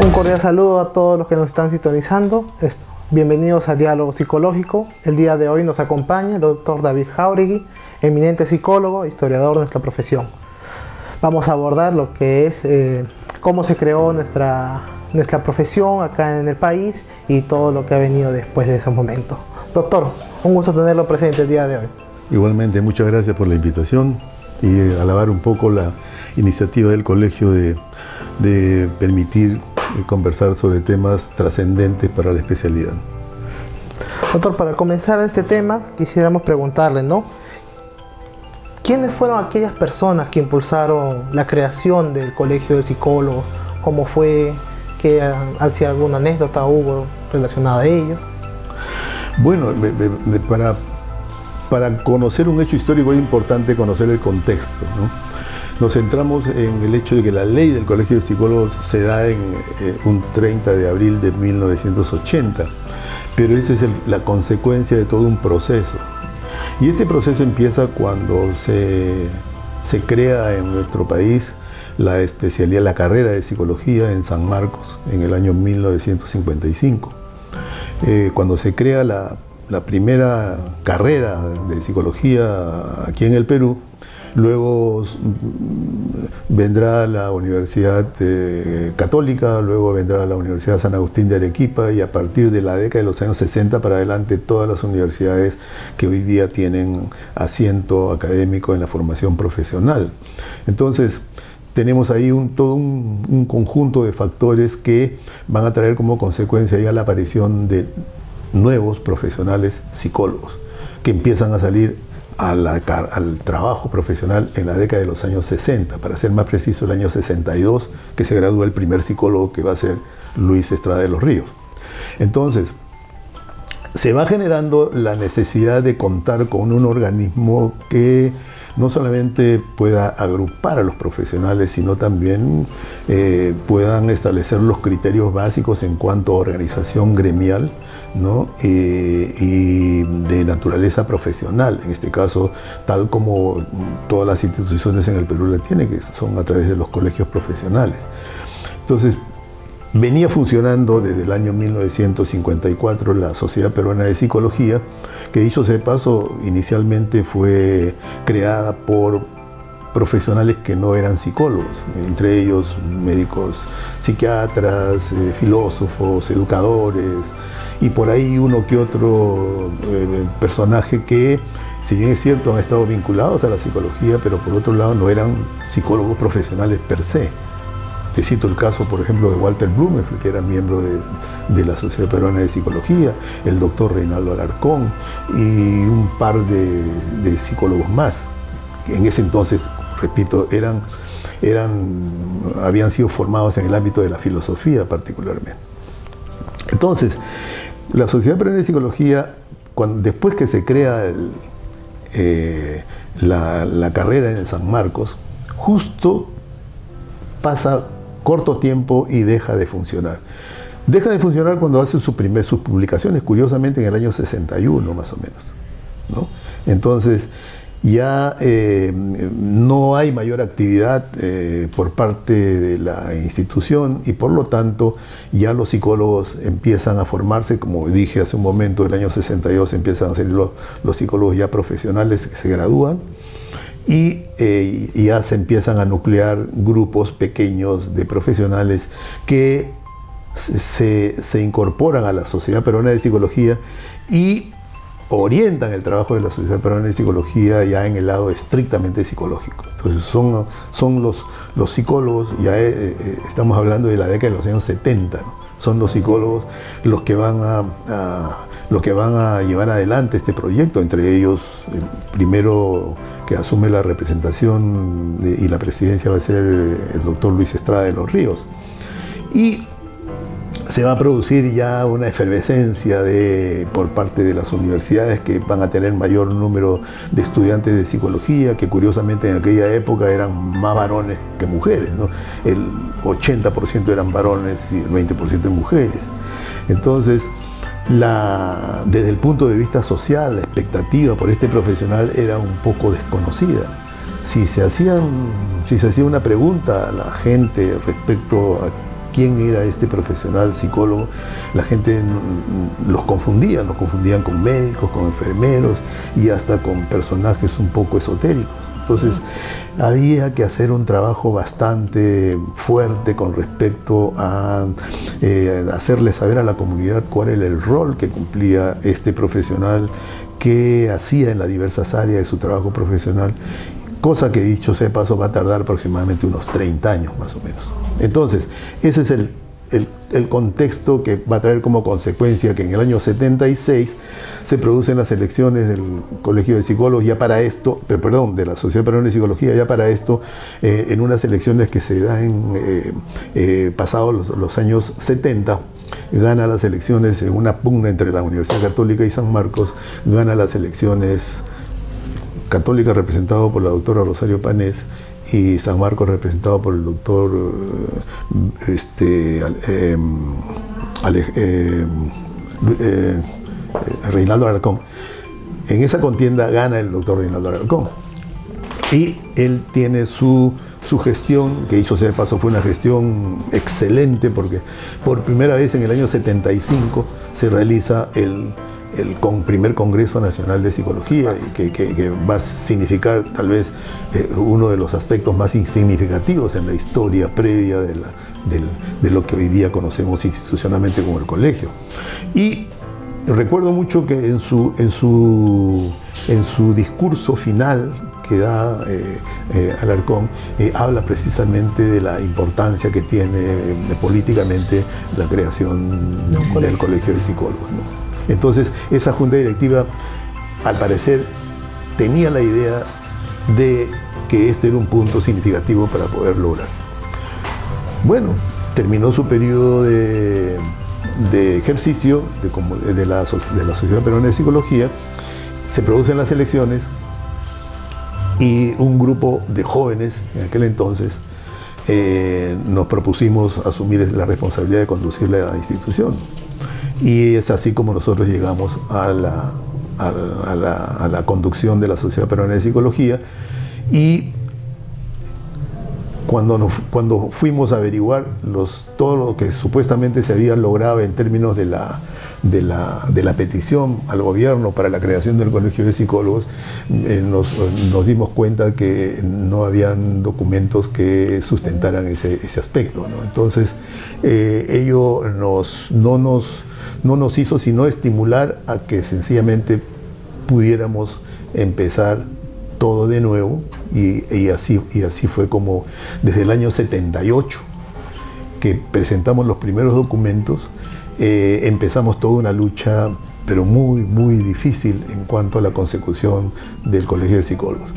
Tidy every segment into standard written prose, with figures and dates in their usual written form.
Un cordial saludo a todos los que nos están sintonizando. Bienvenidos a Diálogo Psicológico. El día de hoy nos acompaña el doctor David Jáuregui, eminente psicólogo e historiador de nuestra profesión. Vamos a abordar lo que es cómo se creó nuestra profesión acá en el país y todo lo que ha venido después de ese momento. Doctor, un gusto tenerlo presente el día de hoy. Igualmente, muchas gracias por la invitación y alabar un poco la iniciativa del colegio de permitir conversar sobre temas trascendentes para la especialidad. Doctor, para comenzar este tema quisiéramos preguntarle, ¿no? ¿Quiénes fueron aquellas personas que impulsaron la creación del Colegio de Psicólogos? ¿Cómo fue? Si alguna anécdota hubo relacionada a ello. Bueno, para conocer un hecho histórico es importante conocer el contexto, ¿no? Nos centramos en el hecho de que la ley del Colegio de Psicólogos se da en un 30 de abril de 1980, pero esa es la consecuencia de todo un proceso. Y este proceso empieza cuando se crea en nuestro país la especialidad, la carrera de psicología en San Marcos en el año 1955. Cuando se crea la primera carrera de psicología aquí en el Perú, luego vendrá la Universidad Católica, luego vendrá la Universidad San Agustín de Arequipa y a partir de la década de los años 60 para adelante todas las universidades que hoy día tienen asiento académico en la formación profesional. Entonces, tenemos ahí todo un conjunto de factores que van a traer como consecuencia ya la aparición de nuevos profesionales psicólogos que empiezan a salir al trabajo profesional en la década de los años 60, para ser más preciso el año 62, que se gradúa el primer psicólogo que va a ser Luis Estrada de los Ríos. Entonces, se va generando la necesidad de contar con un organismo que no solamente pueda agrupar a los profesionales, sino también puedan establecer los criterios básicos en cuanto a organización gremial, ¿no? Y de naturaleza profesional, en este caso, tal como todas las instituciones en el Perú la tienen, que son a través de los colegios profesionales. Entonces, venía funcionando desde el año 1954 la Sociedad Peruana de Psicología, que dicho sea de paso, inicialmente fue creada por profesionales que no eran psicólogos, entre ellos médicos, psiquiatras, filósofos, educadores, y por ahí uno que otro personaje que, si bien es cierto, han estado vinculados a la psicología, pero por otro lado no eran psicólogos profesionales per se. Te cito el caso, por ejemplo, de Walter Blumenfeld, que era miembro de la Sociedad Peruana de Psicología, el doctor Reinaldo Alarcón y un par de psicólogos más, que en ese entonces, repito, habían sido formados en el ámbito de la filosofía particularmente. Entonces, la Sociedad Peruana de Psicología, después que se crea la carrera en San Marcos, justo pasa corto tiempo y deja de funcionar. Deja de funcionar cuando hace sus publicaciones, curiosamente en el año 61 más o menos, ¿no? Entonces ya no hay mayor actividad por parte de la institución y por lo tanto ya los psicólogos empiezan a formarse, como dije hace un momento, en el año 62 empiezan a salir los psicólogos ya profesionales que se gradúan. Y ya se empiezan a nuclear grupos pequeños de profesionales que se incorporan a la Sociedad Peruana de Psicología y orientan el trabajo de la Sociedad Peruana de Psicología ya en el lado estrictamente psicológico. Entonces son los psicólogos, ya estamos hablando de la década de los años 70, ¿no? Son los psicólogos los que van a llevar adelante este proyecto, entre ellos el primero que asume la representación y la presidencia va a ser el doctor Luis Estrada de los Ríos. Y se va a producir ya una efervescencia por parte de las universidades que van a tener mayor número de estudiantes de psicología, que curiosamente en aquella época eran más varones que mujeres, ¿no? El 80% eran varones y el 20% mujeres. Entonces, desde el punto de vista social, la expectativa por este profesional era un poco desconocida. Si se hacía una pregunta a la gente respecto quién era este profesional psicólogo, la gente los confundían con médicos, con enfermeros y hasta con personajes un poco esotéricos. Entonces había que hacer un trabajo bastante fuerte con respecto a hacerle saber a la comunidad cuál era el rol que cumplía este profesional, qué hacía en las diversas áreas de su trabajo profesional, cosa que, dicho sea de paso, va a tardar aproximadamente unos 30 años más o menos. Entonces, ese es el contexto que va a traer como consecuencia que en el año 76 se producen las elecciones del Colegio de Psicólogos, ya para esto, perdón, de la Sociedad Peruana de Psicología, ya para esto, en unas elecciones que se dan pasados los años 70, gana las elecciones en una pugna entre la Universidad Católica y San Marcos, gana las elecciones Católica representado por la doctora Rosario Panés y San Marcos representado por el doctor Reinaldo Alarcón. En esa contienda gana el doctor Reinaldo Alarcón y él tiene su gestión, que dicho sea de paso fue una gestión excelente, porque por primera vez en el año 75 se realiza el primer Congreso Nacional de Psicología, que va a significar tal vez uno de los aspectos más significativos en la historia previa de lo que hoy día conocemos institucionalmente como el colegio. Y recuerdo mucho que en su discurso final que da Alarcón, habla precisamente de la importancia que tiene políticamente la creación del Colegio de Psicólogos, ¿no? Entonces, esa junta directiva, al parecer, tenía la idea de que este era un punto significativo para poder lograr. Bueno, terminó su periodo de ejercicio de la Sociedad Peruana de Psicología, se producen las elecciones y un grupo de jóvenes en aquel entonces nos propusimos asumir la responsabilidad de conducir la institución. Y es así como nosotros llegamos a la conducción de la Sociedad Peruana de Psicología. Y cuando fuimos a averiguar todo lo que supuestamente se había logrado en términos de la petición al gobierno para la creación del Colegio de Psicólogos, nos dimos cuenta que no habían documentos que sustentaran ese aspecto, ¿no? Entonces, ello no nos hizo sino estimular a que sencillamente pudiéramos empezar todo de nuevo, y así fue como desde el año 78 que presentamos los primeros documentos, empezamos toda una lucha, pero muy, muy difícil en cuanto a la consecución del Colegio de Psicólogos.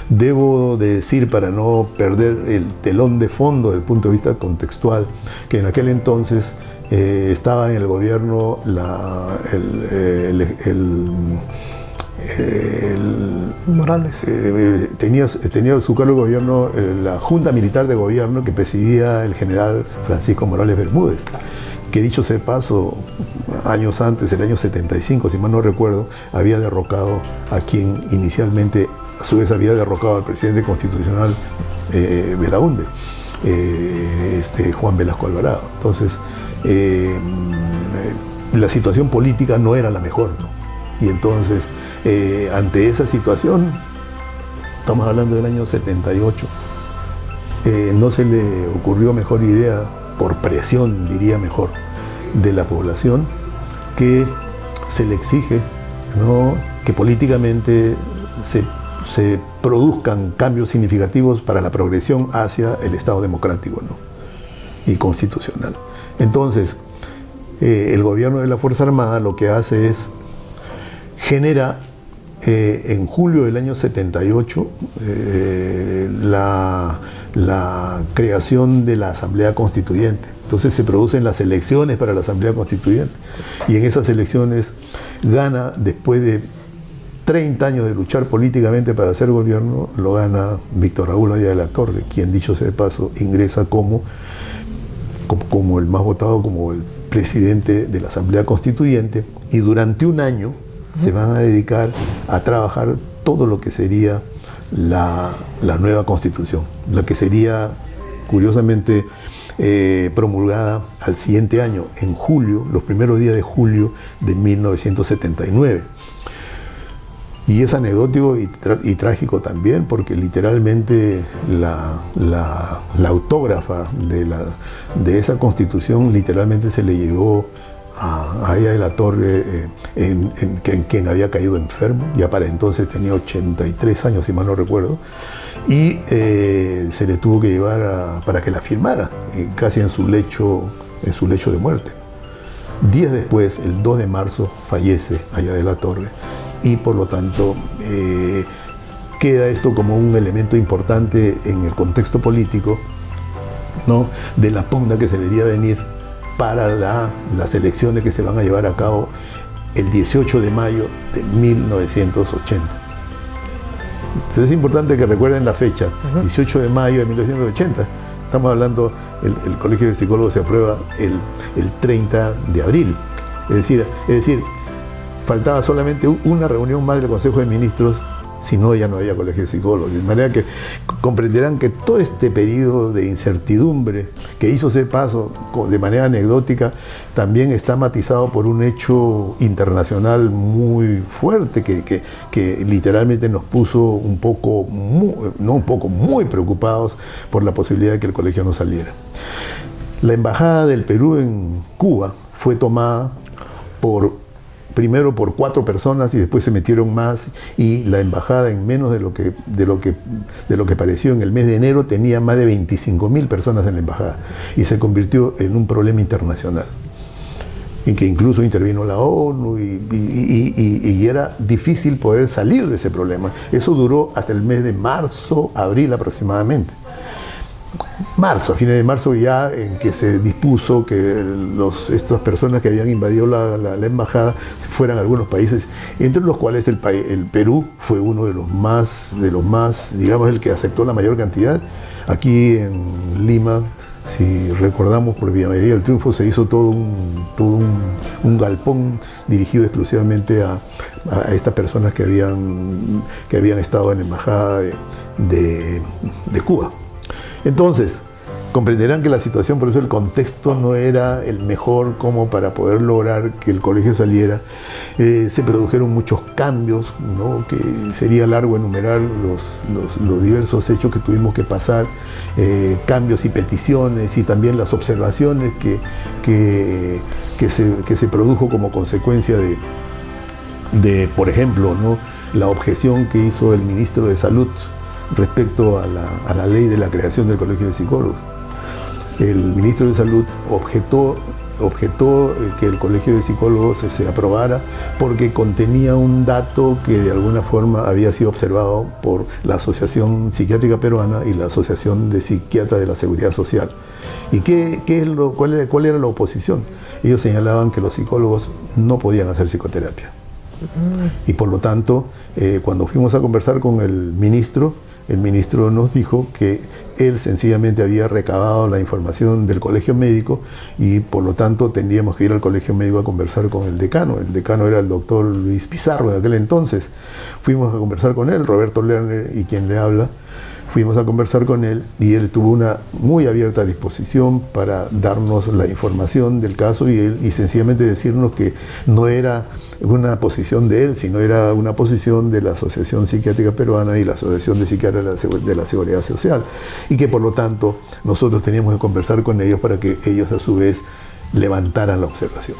Debo de decir, para no perder el telón de fondo desde el punto de vista contextual, que en aquel entonces estaba en el gobierno Morales. Tenía su cargo de gobierno la Junta Militar de Gobierno que presidía el general Francisco Morales Bermúdez, que, dicho sea de paso, años antes, el año 75, si mal no recuerdo, había derrocado a quien inicialmente, a su vez, había derrocado al presidente constitucional Belaúnde, Juan Velasco Alvarado. Entonces, la situación política no era la mejor, ¿no? Y entonces, ante esa situación, estamos hablando del año 78, no se le ocurrió mejor idea, por presión, diría mejor, de la población, que se le exige, ¿no?, que políticamente se produzcan cambios significativos para la progresión hacia el Estado democrático, ¿no?, y constitucional. Entonces, el gobierno de la Fuerza Armada lo que hace es genera en julio del año 78 la creación de la Asamblea Constituyente. Entonces se producen las elecciones para la Asamblea Constituyente, y en esas elecciones gana, después de 30 años de luchar políticamente para hacer gobierno, lo gana Víctor Raúl Aya de la Torre, quien, dicho sea de paso, ingresa como el más votado, como el presidente de la Asamblea Constituyente, y durante un año se van a dedicar a trabajar todo lo que sería la nueva Constitución, la que sería, curiosamente, promulgada al siguiente año, en julio, los primeros días de julio de 1979. Y es anecdótico y trágico también, porque literalmente la autógrafa de esa constitución literalmente se le llevó a Aya de la Torre, en quien había caído enfermo, ya para entonces tenía 83 años, si mal no recuerdo, y se le tuvo que llevar para que la firmara, casi en su lecho de muerte. Días después, el 2 de marzo, fallece Aya de la Torre, y por lo tanto queda esto como un elemento importante en el contexto político, ¿no?, de la pugna que se debería venir para las elecciones que se van a llevar a cabo el 18 de mayo de 1980. Entonces es importante que recuerden la fecha, 18 de mayo de 1980. Estamos hablando, el Colegio de Psicólogos se aprueba el 30 de abril. Es decir, faltaba solamente una reunión más del Consejo de Ministros, si no, ya no había Colegio de Psicólogos. De manera que comprenderán que todo este periodo de incertidumbre que hizo ese paso de manera anecdótica también está matizado por un hecho internacional muy fuerte que literalmente nos puso muy preocupados por la posibilidad de que el colegio no saliera. La Embajada del Perú en Cuba fue tomada primero por 4 personas y después se metieron más, y la embajada, en menos de lo que pareció, en el mes de enero tenía más de 25.000 personas en la embajada y se convirtió en un problema internacional, en que incluso intervino la ONU y era difícil poder salir de ese problema. Eso duró hasta el mes de marzo, abril aproximadamente. A fines de marzo, ya en que se dispuso que estas personas que habían invadido la embajada fueran a algunos países, entre los cuales el Perú fue uno de los más, digamos, el que aceptó la mayor cantidad. Aquí en Lima, si recordamos, por Villa María del Triunfo se hizo todo un galpón dirigido exclusivamente a estas personas que habían estado en la embajada de Cuba. Entonces, comprenderán que la situación, por eso el contexto no era el mejor como para poder lograr que el colegio saliera. Se produjeron muchos cambios, ¿no?, que sería largo enumerar los diversos hechos que tuvimos que pasar, cambios y peticiones, y también las observaciones que se produjo como consecuencia de, por ejemplo, ¿no?, la objeción que hizo el ministro de Salud respecto a la ley de la creación del Colegio de Psicólogos. El ministro de Salud objetó que el Colegio de Psicólogos se aprobara porque contenía un dato que de alguna forma había sido observado por la Asociación Psiquiátrica Peruana y la Asociación de Psiquiatras de la Seguridad Social. ¿Y cuál era la oposición? Ellos señalaban que los psicólogos no podían hacer psicoterapia. Y por lo tanto, cuando fuimos a conversar con el ministro nos dijo que él sencillamente había recabado la información del colegio médico y por lo tanto tendríamos que ir al colegio médico a conversar con el decano. El decano era el doctor Luis Pizarro de aquel entonces. Fuimos a conversar con él, Roberto Lerner y quien le habla. Fuimos a conversar con él y él tuvo una muy abierta disposición para darnos la información del caso y sencillamente decirnos que no era una posición de él, sino era una posición de la Asociación Psiquiátrica Peruana y la Asociación de Psiquiatras de la Seguridad Social, y que por lo tanto nosotros teníamos que conversar con ellos para que ellos a su vez levantaran la observación.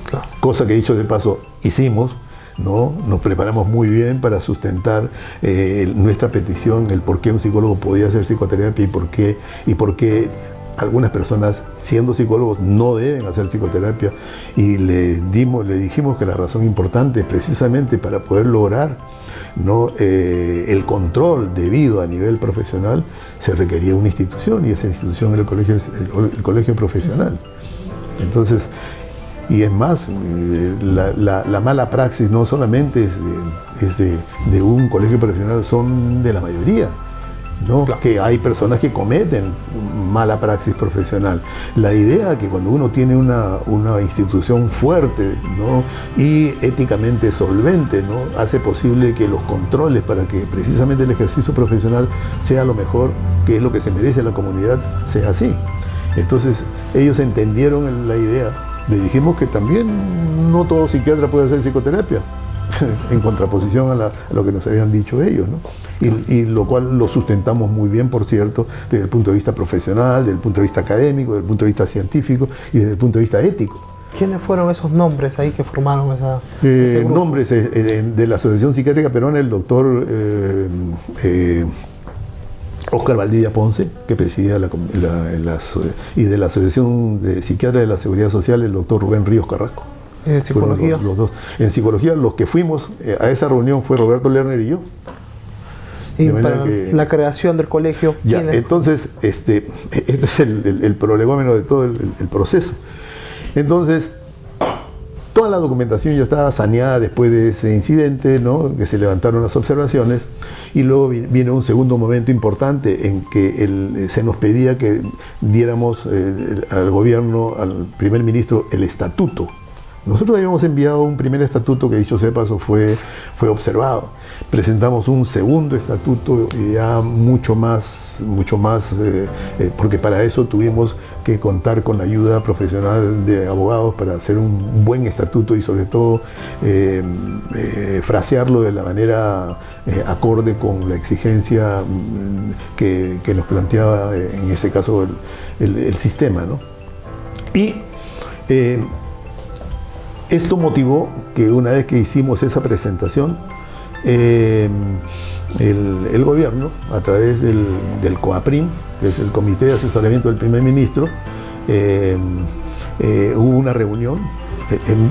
Claro. Cosa que, dicho de paso, hicimos, ¿no? Nos preparamos muy bien para sustentar nuestra petición, el por qué un psicólogo podía hacer psicoterapia y por qué algunas personas, siendo psicólogos, no deben hacer psicoterapia, y le dijimos que la razón importante, precisamente para poder lograr, ¿no?, el control debido a nivel profesional, se requería una institución, y esa institución era el colegio profesional. Entonces, y es más, la mala praxis no solamente es de un colegio profesional, son de la mayoría, ¿no? Claro. Que hay personas que cometen mala praxis profesional. La idea que cuando uno tiene una institución fuerte, ¿no?, y éticamente solvente, ¿no?, hace posible que los controles para que precisamente el ejercicio profesional sea lo mejor, que es lo que se merece la comunidad, sea así. Entonces ellos entendieron la idea. Le dijimos que también no todo psiquiatra puede hacer psicoterapia, en contraposición a lo que nos habían dicho ellos, ¿no? Y lo cual lo sustentamos muy bien, por cierto, desde el punto de vista profesional, desde el punto de vista académico, desde el punto de vista científico y desde el punto de vista ético. ¿Quiénes fueron esos nombres ahí que formaron ese grupo? Nombres de la Asociación Psiquiátrica Peruana, el doctor Óscar Valdivia Ponce, que presidía y de la Asociación de Psiquiatras de la Seguridad Social, el doctor Rubén Ríos Carrasco. ¿En psicología? Los dos. En psicología, los que fuimos a esa reunión fue Roberto Lerner y yo. Y para la creación del colegio. Ya, entonces, este es el prolegómeno de todo el proceso. Entonces, toda la documentación ya estaba saneada después de ese incidente, ¿no? Que se levantaron las observaciones, y luego viene un segundo momento importante en que se nos pedía que diéramos al gobierno, al primer ministro, el estatuto. Nosotros habíamos enviado un primer estatuto que, dicho sea de paso, fue observado. Presentamos un segundo estatuto ya mucho más, porque para eso tuvimos que contar con la ayuda profesional de abogados para hacer un buen estatuto y sobre todo frasearlo de la manera acorde con la exigencia que nos planteaba en ese caso el sistema, ¿no? Y esto motivó que una vez que hicimos esa presentación, el gobierno, a través del COAPRIM, que es el Comité de Asesoramiento del Primer Ministro, hubo una reunión,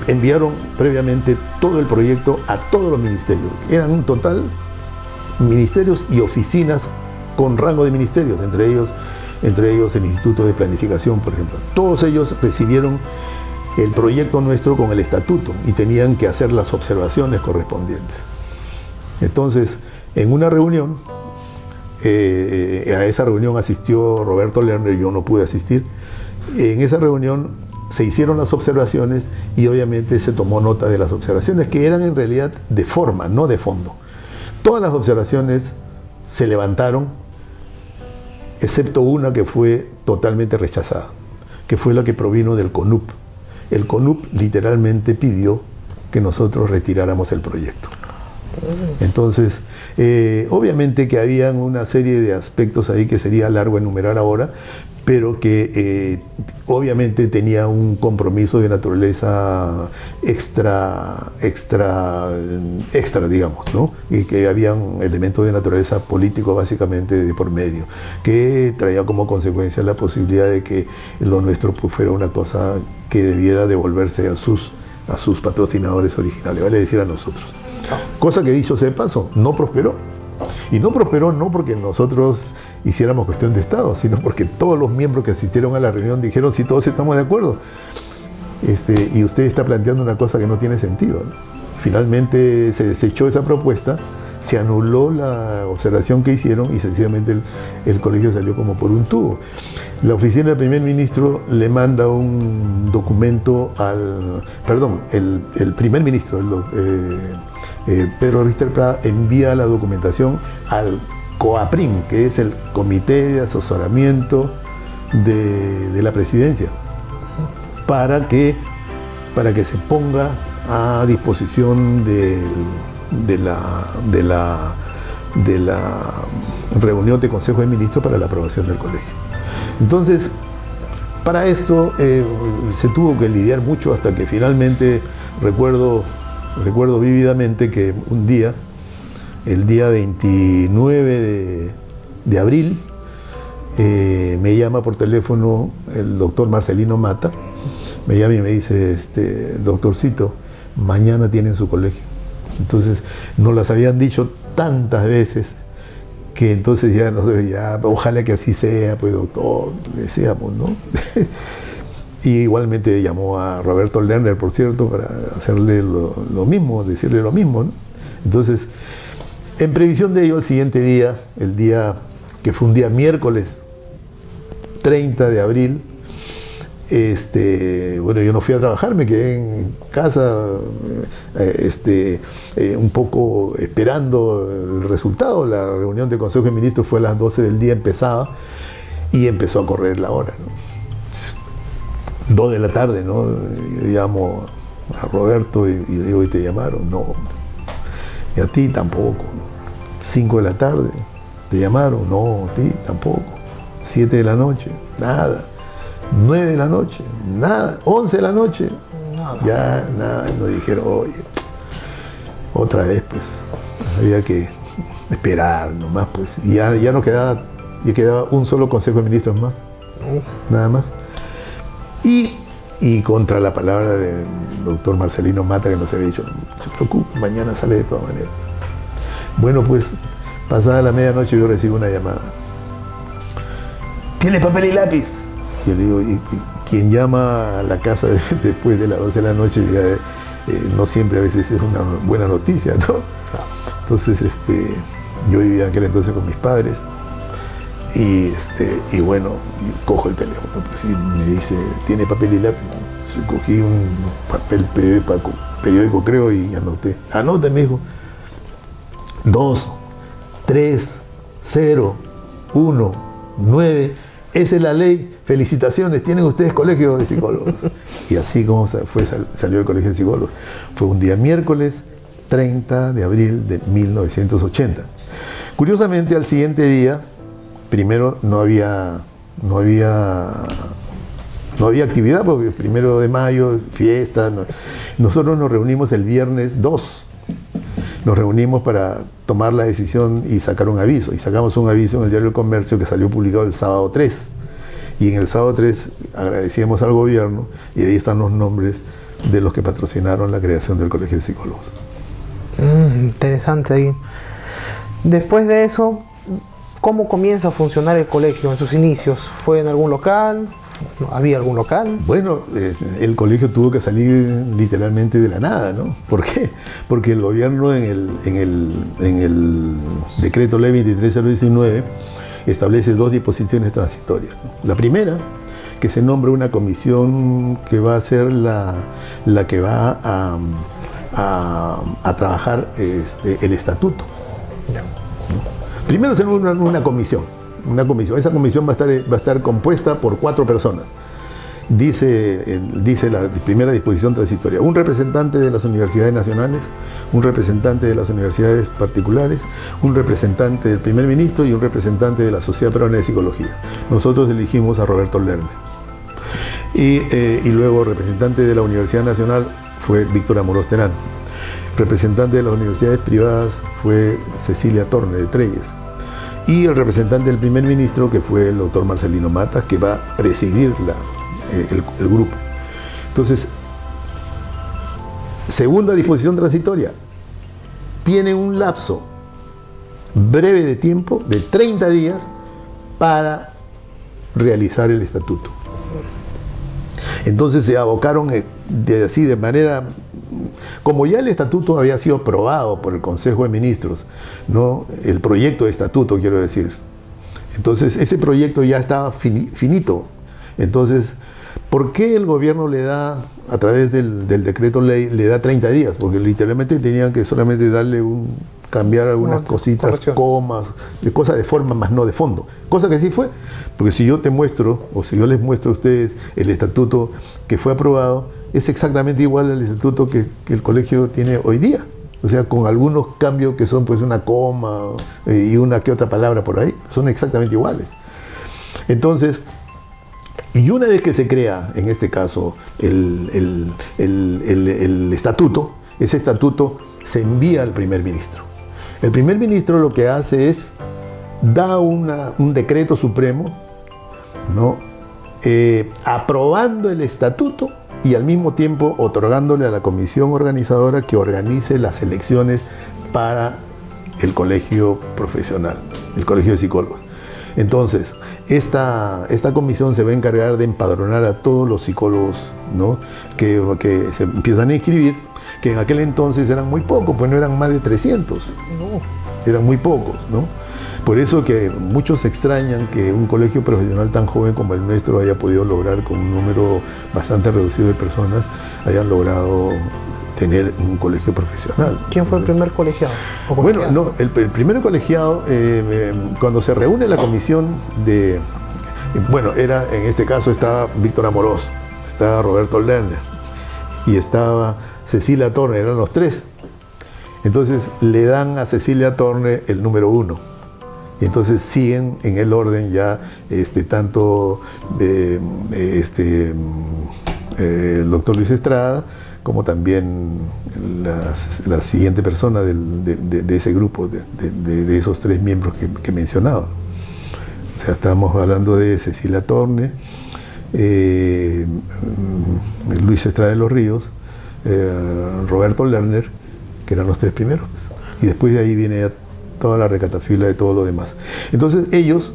enviaron previamente todo el proyecto a todos los ministerios. Eran un total ministerios y oficinas con rango de ministerios, entre ellos el Instituto de Planificación, por ejemplo. Todos ellos recibieron el proyecto nuestro con el estatuto y tenían que hacer las observaciones correspondientes. Entonces, en una reunión, a esa reunión asistió Roberto Lerner, yo no pude asistir. En esa reunión se hicieron las observaciones y obviamente se tomó nota de las observaciones, que eran en realidad de forma, no de fondo. Todas las observaciones se levantaron, excepto una que fue totalmente rechazada, que fue la que provino del CONUP. El CONUP literalmente pidió que nosotros retiráramos el proyecto. Entonces, obviamente que habían una serie de aspectos ahí que sería largo enumerar ahora, pero que obviamente tenía un compromiso de naturaleza extra, digamos, ¿no? Y que habían elementos de naturaleza político básicamente de por medio, que traía como consecuencia la posibilidad de que lo nuestro pues, fuera una cosa que debiera devolverse a sus patrocinadores originales, vale decir a nosotros. Cosa que, dicho sea de paso, no prosperó. Y no prosperó no porque nosotros hiciéramos cuestión de Estado, sino porque todos los miembros que asistieron a la reunión dijeron si todos estamos de acuerdo. Y usted está planteando una cosa que no tiene sentido, ¿no? Finalmente se desechó esa propuesta, se anuló la observación que hicieron y sencillamente el colegio salió como por un tubo. La oficina del primer ministro le manda un documento el primer ministro, Pedro Rister Prada, envía la documentación al COAPRIM, que es el Comité de Asesoramiento de la Presidencia, para que se ponga a disposición de la reunión de Consejo de Ministros para la aprobación del colegio. Entonces, para esto se tuvo que lidiar mucho hasta que finalmente recuerdo vívidamente que un día, el día 29 de abril, me llama por teléfono el doctor Marcelino Mata, me llama y me dice, doctorcito, mañana tienen su colegio. Entonces, nos las habían dicho tantas veces que entonces ya, ojalá que así sea, pues doctor, decíamos, ¿no? Y igualmente llamó a Roberto Lerner, por cierto, para hacerle lo mismo, decirle lo mismo, ¿no? Entonces, en previsión de ello, el siguiente día, el día que fue un día miércoles 30 de abril, yo no fui a trabajar, me quedé en casa un poco esperando el resultado. La reunión del Consejo de Ministros fue a las 12 del día, empezaba y empezó a correr la hora, ¿no? 2 de la tarde, ¿no? Yo llamo a Roberto y le digo, ¿y te llamaron? No. Y a ti tampoco, ¿no? 5 de la tarde, ¿te llamaron? No, a ti tampoco. 7 de la noche, nada. 9 de la noche, nada. 11 de la noche, nada. Ya nada. Nos dijeron, oye, otra vez, pues, había que esperar nomás, pues. Y ya no quedaba, ya quedaba un solo Consejo de Ministros más, nada más. Y contra la palabra del doctor Marcelino Mata, que nos había dicho, no se preocupe, mañana sale de todas maneras. Bueno, pues, pasada la medianoche yo recibo una llamada. ¿Tiene papel y lápiz? Y yo le digo, ¿y quien llama a la casa después de las 12 de la noche? No siempre a veces es una buena noticia, ¿no? Entonces, yo vivía aquel entonces con mis padres. Y bueno, cojo el teléfono, pues, y me dice, ¿tiene papel y lápiz? Yo cogí un papel periódico, creo, y anoté. Anote, me dijo. 2, 3, 0, 1, 9. Esa es la ley. Felicitaciones, tienen ustedes colegio de psicólogos. Y así como salió el colegio de psicólogos. Fue un día miércoles 30 de abril de 1980. Curiosamente, al siguiente día, primero no había actividad, porque 1 de mayo, fiesta. Nosotros nos reunimos el viernes 2. Nos reunimos para tomar la decisión y sacar un aviso. Y sacamos un aviso en el Diario del Comercio que salió publicado el sábado 3. Y en el sábado 3 agradecíamos al gobierno y ahí están los nombres de los que patrocinaron la creación del Colegio de Psicólogos. Interesante ahí. Después de eso, ¿cómo comienza a funcionar el colegio en sus inicios? ¿Fue en algún local? ¿Había algún local? Bueno, el colegio tuvo que salir literalmente de la nada, ¿no? ¿Por qué? Porque el gobierno en el decreto ley 23/19 establece 2 disposiciones transitorias, ¿no? La primera, que se nombra una comisión que va a ser la que va a trabajar el estatuto, ¿no? Primero se nombra una comisión. Esa comisión va a estar compuesta por 4 personas. Dice la primera disposición transitoria: un representante de las universidades nacionales, un representante de las universidades particulares, un representante del primer ministro y un representante de la Sociedad Peruana de Psicología. Nosotros elegimos a Roberto Lerner. Y luego representante de la Universidad Nacional fue Víctor Amorós Terán. Representante de las universidades privadas fue Cecilia Torne de Treyes. Y el representante del primer ministro, que fue el doctor Marcelino Mata, que va a presidir el grupo. Entonces, segunda disposición transitoria, tiene un lapso breve de tiempo de 30 días para realizar el estatuto. Entonces se abocaron de manera, como ya el estatuto había sido aprobado por el Consejo de Ministros, ¿no? El proyecto de estatuto, quiero decir. Entonces ese proyecto ya estaba finito. Entonces, ¿por qué el gobierno le da, a través del decreto ley, le da 30 días? Porque literalmente tenían que solamente darle cambiar algunas cositas, comas, cosas de forma, más no de fondo. Cosa que sí fue, porque si yo te muestro, o si yo les muestro a ustedes el estatuto que fue aprobado, es exactamente igual al estatuto que el colegio tiene hoy día. O sea, con algunos cambios que son pues una coma y una que otra palabra por ahí, son exactamente iguales. Entonces, y una vez que se crea, en este caso, el estatuto, ese estatuto se envía al primer ministro. El primer ministro lo que hace es da un decreto supremo, ¿no? Aprobando el estatuto y al mismo tiempo otorgándole a la comisión organizadora que organice las elecciones para el colegio profesional, el colegio de psicólogos. Entonces, esta comisión se va a encargar de empadronar a todos los psicólogos, ¿no? que se empiezan a inscribir, que en aquel entonces eran muy pocos, pues no eran más de 300, eran muy pocos, ¿no? Por eso que muchos extrañan que un colegio profesional tan joven como el nuestro haya podido lograr, con un número bastante reducido de personas, hayan logrado tener un colegio profesional. ¿Quién fue el primer colegiado? Bueno, no, el primer colegiado, cuando se reúne la comisión de... Bueno, en este caso estaba Víctor Amorós, estaba Roberto Lerner y estaba Cecilia Torne, eran los tres. Entonces le dan a Cecilia Torne el número 1. Y entonces siguen en el orden ya tanto el doctor Luis Estrada como también la siguiente persona de ese grupo, de esos 3 miembros que he mencionado. O sea, estamos hablando de Cecilia Torne, Luis Estrada de los Ríos, Roberto Lerner, que eran los 3 primeros. Y después de ahí viene ya toda la recatafila de todo lo demás. Entonces ellos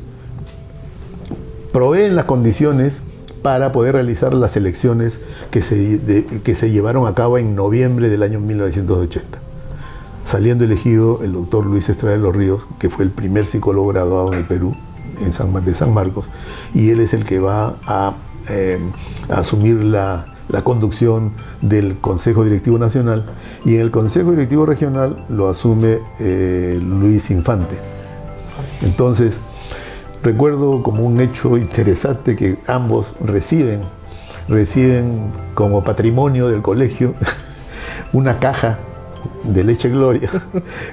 proveen las condiciones para poder realizar las elecciones que se llevaron a cabo en noviembre del año 1980. Saliendo elegido el doctor Luis Estrada de los Ríos, que fue el primer psicólogo graduado en el Perú, de San Marcos, y él es el que va a asumir la conducción del Consejo Directivo Nacional, y en el Consejo Directivo Regional lo asume Luis Infante. Entonces, recuerdo como un hecho interesante que ambos reciben como patrimonio del colegio una caja de leche Gloria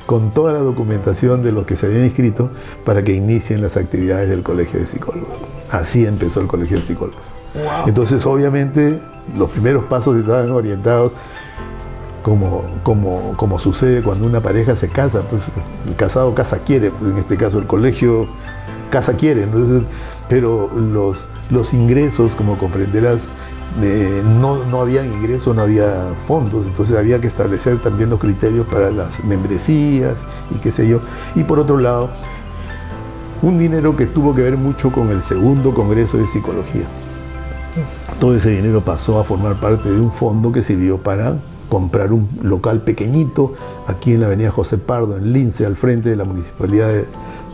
con toda la documentación de los que se habían inscrito para que inicien las actividades del Colegio de Psicólogos. Así empezó el Colegio de Psicólogos. Wow. Entonces, obviamente, los primeros pasos estaban orientados como sucede cuando una pareja se casa, pues el casado casa quiere, pues en este caso el colegio casa quiere. Entonces, pero los ingresos, como comprenderás, no había ingresos, no había fondos, entonces había que establecer también los criterios para las membresías y qué sé yo. Y por otro lado, un dinero que tuvo que ver mucho con el segundo Congreso de Psicología. Todo ese dinero pasó a formar parte de un fondo que sirvió para comprar un local pequeñito aquí en la avenida José Pardo, en Lince, al frente de la municipalidad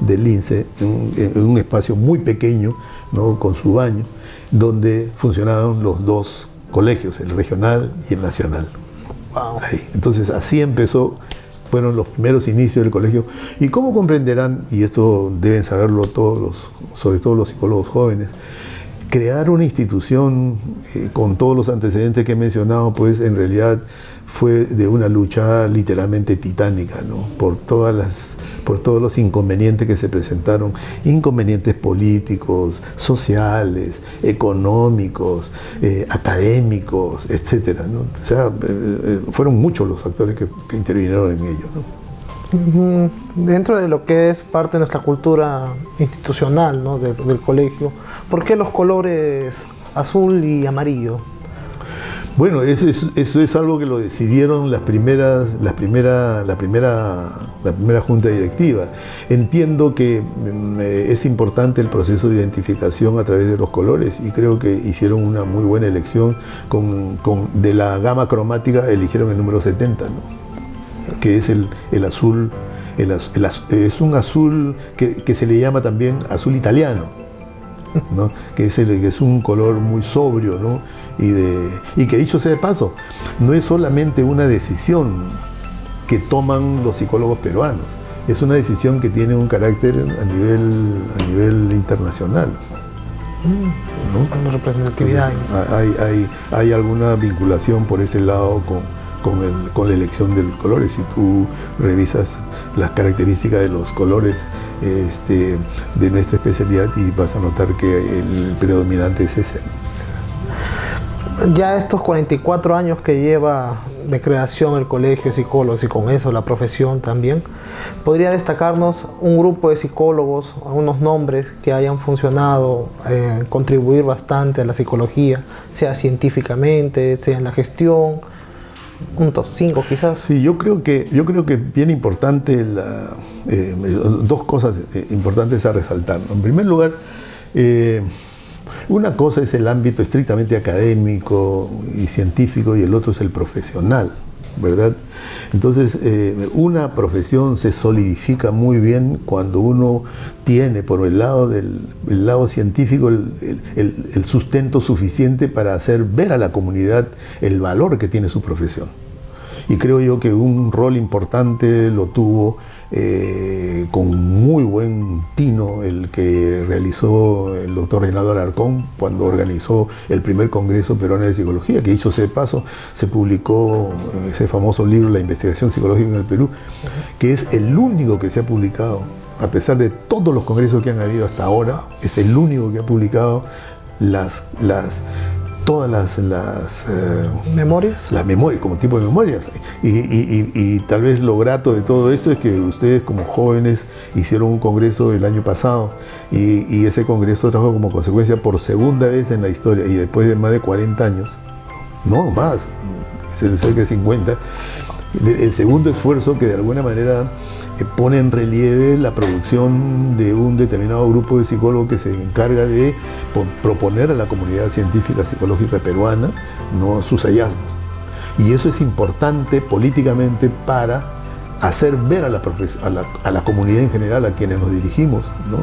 de Lince, en un espacio muy pequeño, ¿no?, con su baño, donde funcionaban los 2 colegios, el regional y el nacional. Wow. Ahí. Entonces así fueron los primeros inicios del colegio. Y como comprenderán, y esto deben saberlo todos, sobre todo los psicólogos jóvenes, crear una institución con todos los antecedentes que he mencionado, pues en realidad fue de una lucha literalmente titánica, ¿no? Por todos los inconvenientes que se presentaron, inconvenientes políticos, sociales, económicos, académicos, etcétera, ¿no? O sea, fueron muchos los actores que intervinieron en ello, ¿no? Dentro de lo que es parte de nuestra cultura institucional, ¿no?, del colegio, ¿por qué los colores azul y amarillo? Bueno, eso es algo que lo decidieron la primera junta directiva. Entiendo que es importante el proceso de identificación a través de los colores, y creo que hicieron una muy buena elección. De la gama cromática eligieron el número 70, ¿no?, que es el azul, es un azul que se le llama también azul italiano, ¿no?, que es un color muy sobrio, ¿no?, y que, dicho sea de paso, no es solamente una decisión que toman los psicólogos peruanos, es una decisión que tiene un carácter a nivel internacional, ¿no? Con representatividad. Hay alguna vinculación por ese lado con la elección de los colores. Si tú revisas las características de los colores de nuestra especialidad, y vas a notar que el predominante es ese, ¿no? Ya estos 44 años que lleva de creación el Colegio de Psicólogos, y con eso la profesión también, ¿podría destacarnos un grupo de psicólogos, unos nombres que hayan funcionado, contribuir bastante a la psicología, sea científicamente, sea en la gestión? Puntos 5 quizás. Sí, yo creo que bien importante, 2 cosas importantes a resaltar. En primer lugar, una cosa es el ámbito estrictamente académico y científico, y el otro es el profesional, ¿verdad? Entonces, una profesión se solidifica muy bien cuando uno tiene por el lado científico el sustento suficiente para hacer ver a la comunidad el valor que tiene su profesión. Y creo yo que un rol importante lo tuvo con muy buen tino el que realizó el doctor Reinaldo Alarcón cuando organizó el primer Congreso Peruano de Psicología, que dicho sea de paso, se publicó ese famoso libro, La investigación psicológica en el Perú, que es el único que se ha publicado, a pesar de todos los congresos que han habido hasta ahora, es el único que ha publicado todas las memorias como tipo de memorias. Y tal vez lo grato de todo esto es que ustedes como jóvenes hicieron un congreso el año pasado y ese congreso trajo como consecuencia por segunda vez en la historia y después de más de 40 años, no más, cerca de 50, el segundo esfuerzo que de alguna manera pone en relieve la producción de un determinado grupo de psicólogos que se encarga de proponer a la comunidad científica psicológica peruana, ¿no?, sus hallazgos. Y eso es importante políticamente para hacer ver a la comunidad en general, a quienes nos dirigimos, ¿no?,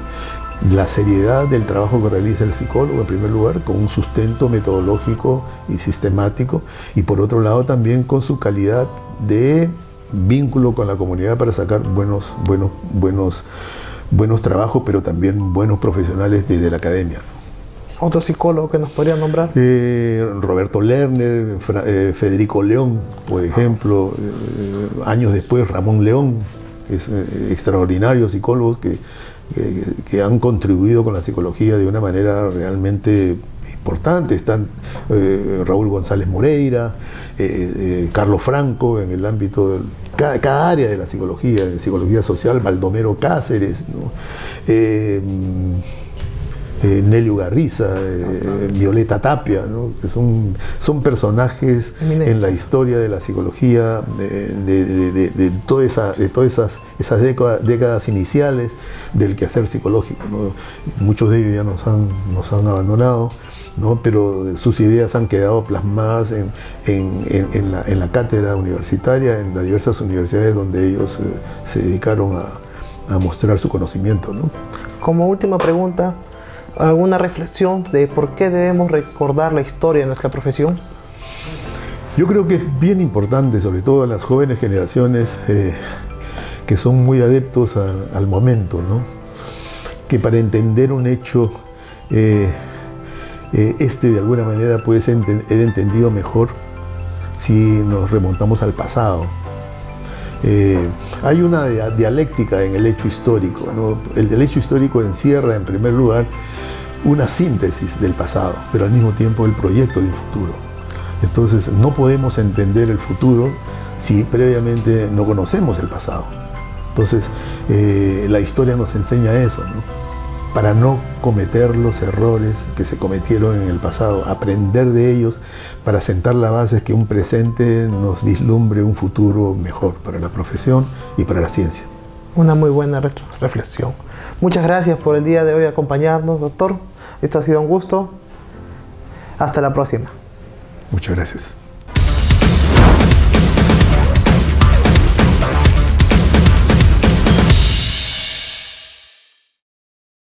la seriedad del trabajo que realiza el psicólogo, en primer lugar, con un sustento metodológico y sistemático, y por otro lado también con su calidad de vínculo con la comunidad para sacar buenos trabajos, pero también buenos profesionales desde la academia. ¿Otro psicólogo que nos podría nombrar? Roberto Lerner, Federico León, por ejemplo, años después Ramón León, extraordinarios psicólogos que han contribuido con la psicología de una manera realmente importante. Están Raúl González Moreira, Carlos Franco en el ámbito de cada área de la psicología, en psicología social, Baldomero Cáceres, ¿no?, Nelio Garriza, Violeta Tapia, ¿no?, que son personajes en la historia de la psicología de todas esas décadas iniciales del quehacer psicológico, ¿no? Muchos de ellos ya nos han abandonado, ¿no?, pero sus ideas han quedado plasmadas en la cátedra universitaria, en las diversas universidades donde ellos se dedicaron a mostrar su conocimiento, ¿no? Como última pregunta, ¿alguna reflexión de por qué debemos recordar la historia de nuestra profesión? Yo creo que es bien importante, sobre todo a las jóvenes generaciones que son muy adeptos al momento, ¿no?, que para entender un hecho, de alguna manera puede ser entendido mejor si nos remontamos al pasado. Hay una dialéctica en el hecho histórico, ¿no? El hecho histórico encierra, en primer lugar, una síntesis del pasado, pero al mismo tiempo el proyecto de un futuro. Entonces, no podemos entender el futuro si previamente no conocemos el pasado. Entonces, la historia nos enseña eso, ¿no?, para no cometer los errores que se cometieron en el pasado, aprender de ellos para sentar la base que un presente nos vislumbre un futuro mejor para la profesión y para la ciencia. Una muy buena reflexión. Muchas gracias por el día de hoy acompañarnos, doctor. Esto ha sido un gusto. Hasta la próxima. Muchas gracias.